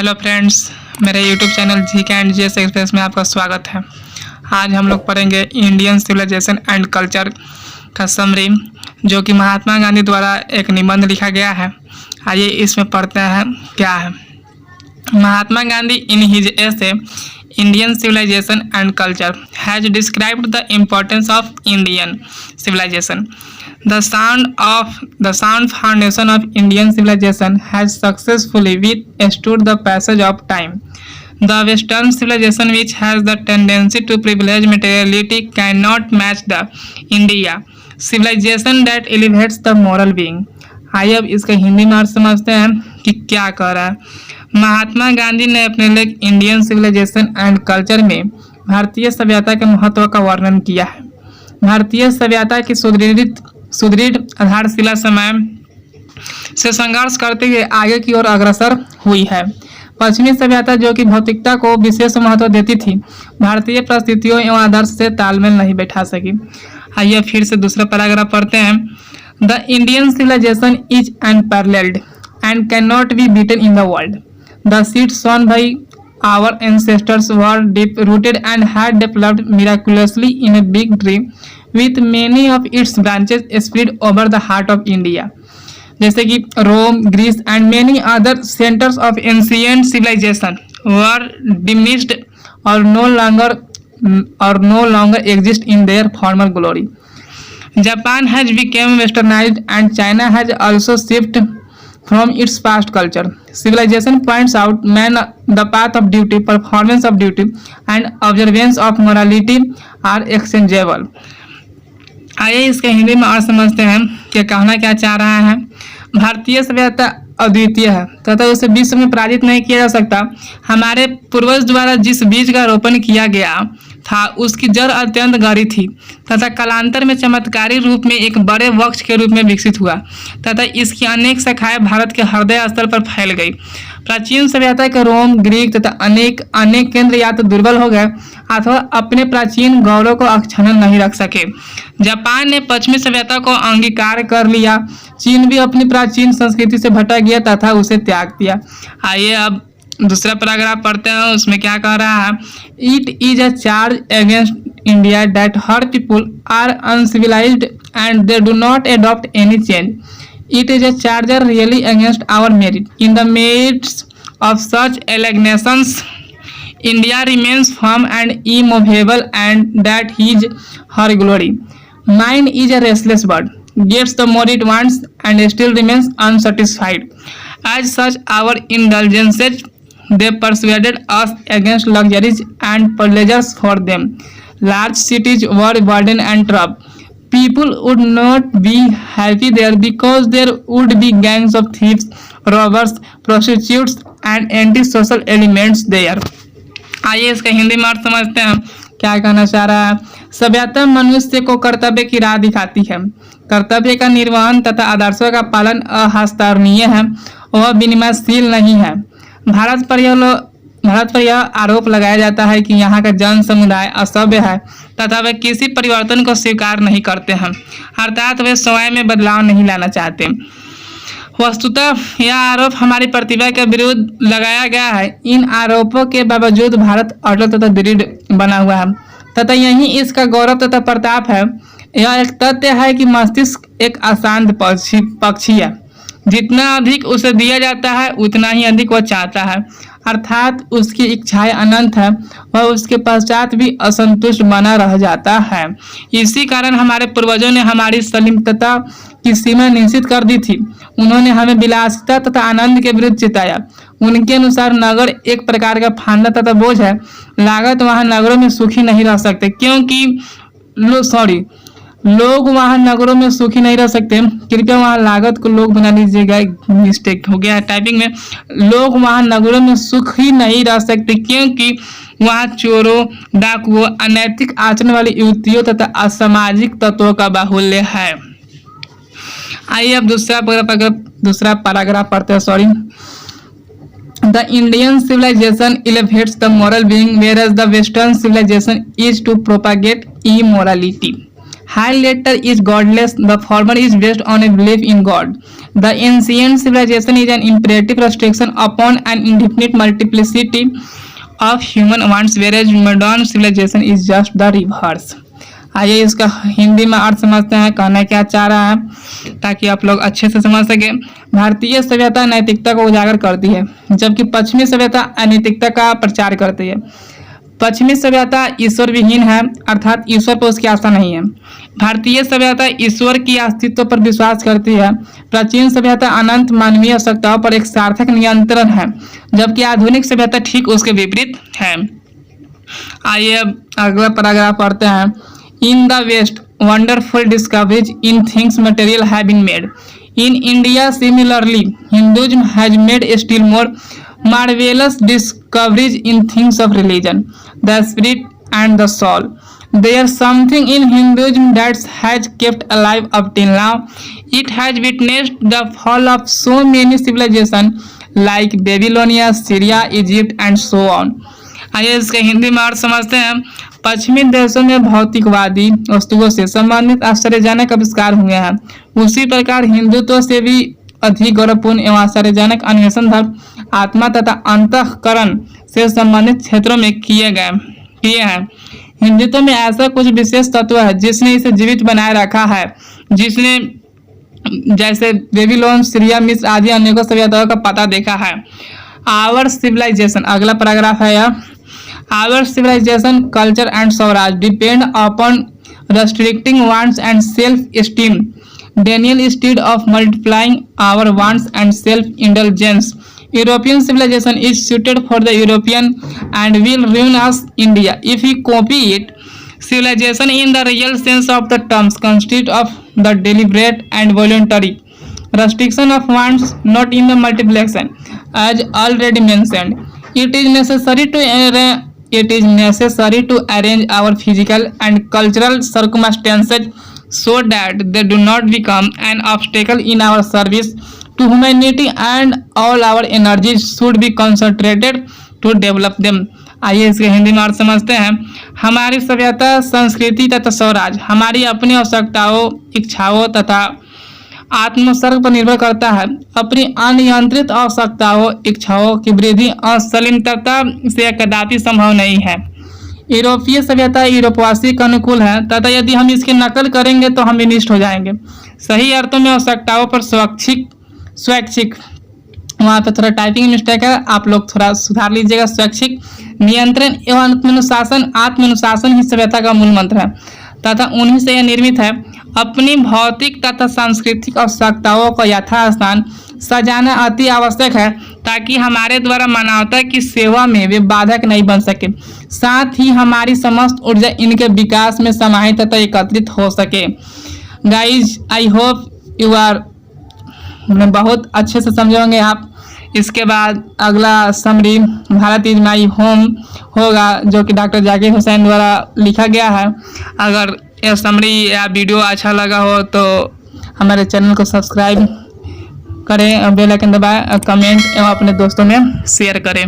Hello friends, मेरे YouTube channel GK and GS express में आपका स्वागत है। आज हम लोग पढ़ेंगे इंडियन सिविलाइजेशन एंड कल्चर का समरी, जो कि महात्मा गांधी द्वारा एक निबंध लिखा गया है। आइए इसमें पढ़ते हैं क्या है। Mahatma Gandhi in his essay Indian civilization and culture has described the importance of Indian civilization. The sound foundation of Indian civilization has successfully withstood the passage of time. The Western civilization, which has the tendency to privilege materiality, cannot match the India civilization that elevates the moral being. आइए अब इसका हिंदी में अर्थ समझते हैं कि क्या कह रहा है। महात्मा गांधी ने अपने लेख इंडियन सिविलाइजेशन एंड कल्चर में भारतीय सभ्यता के महत्व का वर्णन किया है। भारतीय सभ्यता की सुदृढ़ आधारशिला समय से संघर्ष करते हुए आगे की ओर अग्रसर हुई है। पश्चिमी सभ्यता, जो कि भौतिकता को विशेष महत्व देती थी, भारतीय परिस्थितियों एवं आदर्श से तालमेल नहीं बैठा सकी। आइए फिर से दूसरा पैराग्राफ पढ़ते हैं। The Indian civilization is unparalleled and cannot be beaten in the world. The seeds sown by our ancestors were deep-rooted and had developed miraculously in a big tree, with many of its branches spread over the heart of India. जैसे कि रोम, Greece and many other centers of ancient civilization were diminished or no longer exist in their former glory. Japan has become westernized and China has also shifted from its past culture. Civilization points out man the path of duty, performance of duty and observance of morality are exchangeable. आइए इसके हिंदी में और समझते हैं कि कहना क्या चाह रहा है। भारतीय सभ्यता अद्वितीय है तथा उसे विश्व में पराजित नहीं किया जा सकता। हमारे पूर्वज द्वारा जिस बीज का रोपण किया गया था, उसकी जड़ अत्यंत गहरी थी तथा कालांतर में चमत्कारी रूप में एक बड़े वृक्ष के रूप में विकसित हुआ तथा इसकी अनेक शाखाएं भारत के हृदय स्थल पर फैल गई। प्राचीन सभ्यता के रोम, ग्रीक तथा अनेक केंद्र या तो दुर्बल हो गए अथवा अपने प्राचीन गौरव को अक्षुण्ण नहीं रख सके। जापान ने पश्चिमी सभ्यता को अंगीकार कर लिया। चीन भी अपनी प्राचीन संस्कृति से भटक गया तथा उसे त्याग दिया। आइए अब दूसरा पैराग्राफ पढ़ते हैं। उसमें क्या कह रहा है। It is a charge against India that her people are uncivilised and they do not adopt any change. It is a charge really against our merit. In the midst of such allegations, India remains firm and immovable, and that is her glory. Mine is a restless bird, gets the more it wants and still remains unsatisfied. As such, our indulgences, they persuaded us against luxuries and pleasures for them. Large cities were burden and trouble. People would not be happy there because there would be gangs of thieves, robbers, prostitutes and anti-social elements there. आइए इसका हिंदी में अर्थ समझते हैं क्या कहना चाह रहा है। सभ्यता मनुष्य को कर्तव्य की राह दिखाती है। कर्तव्य का निर्वहन तथा आदर्शों का पालन अहस्तारणीय है, वह विनिमयशील नहीं है। भारत पर यह आरोप लगाया जाता है कि यहाँ का जन समुदाय असभ्य है तथा वे किसी परिवर्तन को स्वीकार नहीं करते हैं, अर्थात वे स्वयं में बदलाव नहीं लाना चाहते। वस्तुतः यह आरोप हमारी प्रतिभा के विरुद्ध लगाया गया है। इन आरोपों के बावजूद भारत अटल तथा दृढ़ बना हुआ है तथा यही इसका गौरव तथा प्रताप है। यह एक तथ्य है कि मस्तिष्क एक अशांत पक्षी है। जितना अधिक उसे दिया जाता है उतना ही अधिक वह चाहता है, अर्थात उसकी इच्छाएं अनंत है, वह उसके पश्चात भी असंतुष्ट बना रह जाता है। इसी कारण हमारे पूर्वजों ने हमारी सलीमता की सीमा निश्चित कर दी थी। उन्होंने हमें विलासिता तथा आनंद के विरुद्ध चिताया। उनके अनुसार नगर एक प्रकार का फांदा तथा बोझ है। लागत वहाँ नगरों में सुखी नहीं रह सकते क्योंकि लोग वहाँ नगरों में सुखी नहीं रह सकते। कृपया वहाँ लागत को लोग बना लीजिएगा, मिस्टेक हो गया है टाइपिंग में। लोग वहाँ नगरों में सुखी नहीं रह सकते क्योंकि वहाँ चोरों, डाकुओं, अनैतिक आचरण वाली युवतियों तथा असामाजिक तत्वों का बाहुल्य है। आइए अब दूसरा पैराग्राफ पढ़ते हैं। The Indian civilization elevates the moral being, whereas the Western civilization is to propagate immorality. while later is godless. The former is based on a belief in God. The ancient civilization is an imperative restriction upon an indefinite multiplicity of human wants, whereas modern civilization is just the reverse. आइए इसका हिंदी में अर्थ समझते हैं, कहना क्या चाह रहा है ताकि आप लोग अच्छे से समझ सके। भारतीय सभ्यता नैतिकता को उजागर करती है, जबकि पश्चिमी सभ्यता अनैतिकता का प्रचार करती है। पश्चिमी सभ्यता ईश्वर विहीन है, अर्थात ईश्वर पर उसकी आस्था नहीं है। भारतीय सभ्यता ईश्वर की अस्तित्व पर विश्वास करती है। प्राचीन सभ्यता अनंत मानवीय आवश्यकताओं पर एक सार्थक नियंत्रण है, जबकि आधुनिक सभ्यता ठीक उसके विपरीत है। आइए अब अगला पैराग्राफ पढ़ते हैं। In the West, wonderful discoveries in things material have been made. In India, similarly, Hinduism has made still more marvelous discoveries in things of religion, the spirit and the soul. There is something in Hinduism that has kept alive up till now. It has witnessed the fall of so many civilizations like Babylonia, Syria, Egypt and so on. आइए इसका हिंदी में अर्थ समझते हैं। पश्चिमी देशों में भौतिकवादी वस्तुओं से संबंधित आश्चर्यजनक आविष्कार हुए हैं, उसी प्रकार हिंदुत्व से भी अधिक गौरवपूर्ण एवं आश्चर्यजनक अन्वेषण धर्म, आत्मा तथा अंतःकरण से संबंधित क्षेत्रों में किए हैं। हिंदुत्व में ऐसा कुछ विशेष तत्व है जिसने इसे जीवित बनाए रखा है, जिसने जैसे बेबीलोन, सीरिया, मिस्र आदि अनेकों सभ्यताओं का पता देखा है। आवर सिविलाइजेशन, अगला पैराग्राफ है यह। Our civilization, culture and swaraj depend upon restricting wants and self-esteem. Daniel, instead of multiplying our wants and self-indulgence, European civilization is suited for the European and will ruin us, India, if we copy it. Civilization in the real sense of the terms consists of the deliberate and voluntary restriction of wants, not in the multiplication, as already mentioned. It is necessary to arrange our physical and cultural circumstances so that they do not become an obstacle in our service to humanity, and all our energies should be concentrated to develop them. आइए इसके हिंदी में अर्थ समझते हैं। हमारी सभ्यता, संस्कृति तथा स्वराज हमारी अपनी आवश्यकताओं, इच्छाओं तथा आत्मसर्ग पर निर्भर करता है। अपनी अनियंत्रित आवश्यकताओं, इच्छाओं की वृद्धि असलिमता से कदापि संभव नहीं है। यूरोपीय सभ्यता यूरोपवासी के अनुकूल है तथा यदि हम इसकी नकल करेंगे तो हम विनिष्ट हो जाएंगे। सही अर्थों में आवश्यकताओं पर स्वैच्छिक, वहाँ पे थोड़ा टाइपिंग मिस्टेक है, आप लोग थोड़ा सुधार लीजिएगा। स्वैच्छिक नियंत्रण एवं आत्मानुशासन ही सभ्यता का मूल मंत्र है तथा उन्हीं से यह निर्मित है। अपनी भौतिक तथा सांस्कृतिक आवश्यकताओं को यथास्थान सजाना अति आवश्यक है ताकि हमारे द्वारा मानवता की सेवा में वे बाधक नहीं बन सके, साथ ही हमारी समस्त ऊर्जा इनके विकास में समाहित तथा एकत्रित हो सके। Guys, I hope you are बहुत अच्छे से समझे होंगे आप। इसके बाद अगला summary Bharat is my home होगा, जो कि डॉक्टर जाकिर हुसैन द्वारा लिखा गया है। अगर यह समरी या वीडियो अच्छा लगा हो तो हमारे चैनल को सब्सक्राइब करें, बेल आइकन दबाएं, कमेंट एवं अपने दोस्तों में शेयर करें।